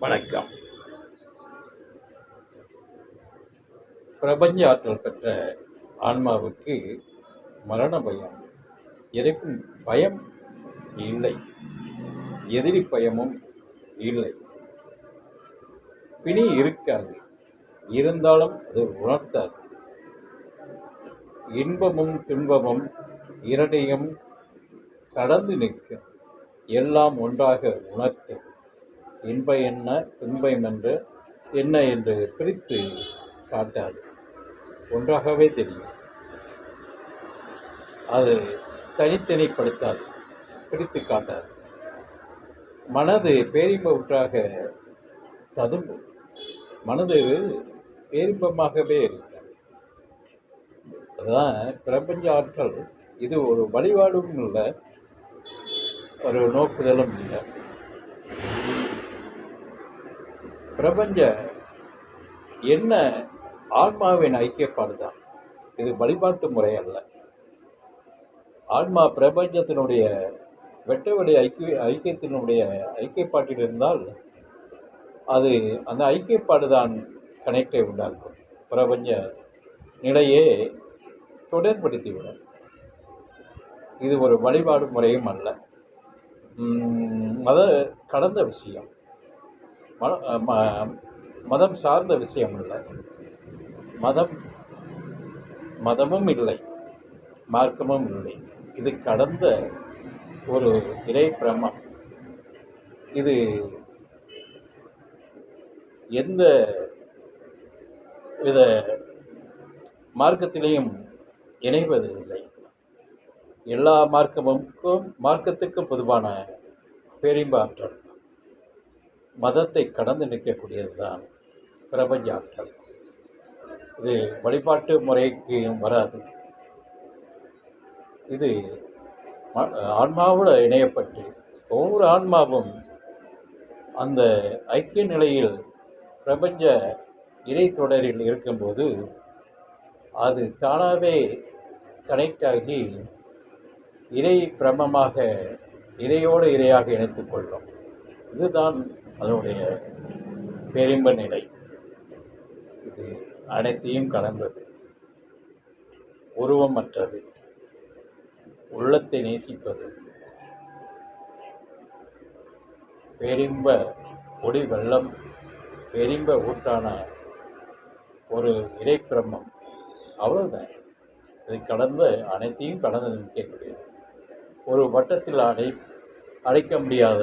வணக்கம். பிரபஞ்ச ஆற்றல் பெற்ற ஆன்மாவுக்கு மரண பயம், இறக்கும் பயம் இல்லை, எதிரி பயமும் இல்லை, பிணி இருக்காது. இருந்தாலும் அது உணர்த்தாது. இன்பமும் துன்பமும் இரண்டையும் கடந்து நிற்கும். எல்லாம் ஒன்றாக உணர்த்தும். இன்பம் என்ன, துன்பம் என்ன என்று பிரித்து காட்டாது. ஒன்றாகவே தெரியும். அது தனித்தனிப்படுத்தாது, பிரித்து காட்டாது. மனது பேரின்ப ஊற்றாக ததும்பும். மனது பேரின்பமாகவே இருக்கு. அதுதான் பிரபஞ்ச ஆற்றல். இது ஒரு வழிபாடும் இல்லை, ஒரு நோக்குதலும் இல்லை. பிரபஞ்ச என்ன ஆன்மாவின் ஐக்கியப்பாடு தான். இது வழிபாட்டு முறை அல்ல. ஆன்மா பிரபஞ்சத்தினுடைய வெட்டவெளி ஐக்கியத்தினுடைய ஐக்கியப்பாட்டில் இருந்தால் அது அந்த ஐக்கியப்பாடு தான் கனெக்டை உண்டாக்கும். பிரபஞ்ச நிலையே தொடர்படுத்திவிடும். இது ஒரு வழிபாடு முறையும் அல்ல, கடந்த விஷயம், மதம் சார்ந்த விஷயம் இல்லை. மதமும் இல்லை, மார்க்கமும் இல்லை. இது கடந்த ஒரு இறை பிரமம். இது எந்த வித மார்க்கத்திலையும் இணைவது இல்லை. எல்லா மார்க்கத்துக்கும் பொதுவான பேரின்ப ஆற்றல், மதத்தை கடந்து நிற்கக்கூடியது தான் பிரபஞ்ச ஆற்றல். இது வழிபாட்டு முறைக்கு வராது. இது ஆன்மாவோடு இணையப்பட்டு ஒவ்வொரு ஆன்மாவும் அந்த ஐக்கிய நிலையில் பிரபஞ்ச இறை தொடரில் இருக்கும்போது அது தானாகவே கனெக்ட் ஆகி இறை பிரமமாக, இறையோடு இறையாக இணைத்து கொள்ளும். இதுதான் அதனுடைய பேரின்ப நிலை. இது அனைத்தையும் கடந்தது, உருவமற்றது, உள்ளத்தை நேசிப்பது, பேரின்ப ஒளி வெள்ளம், பேரின்ப ஊற்றான ஒரு இறைப்பிரமம். அவ்வளவுதான். இதை கடந்த அனைத்தையும் கடந்து நிற்கக்கூடியது. ஒரு வட்டத்தில் அடைக்க முடியாத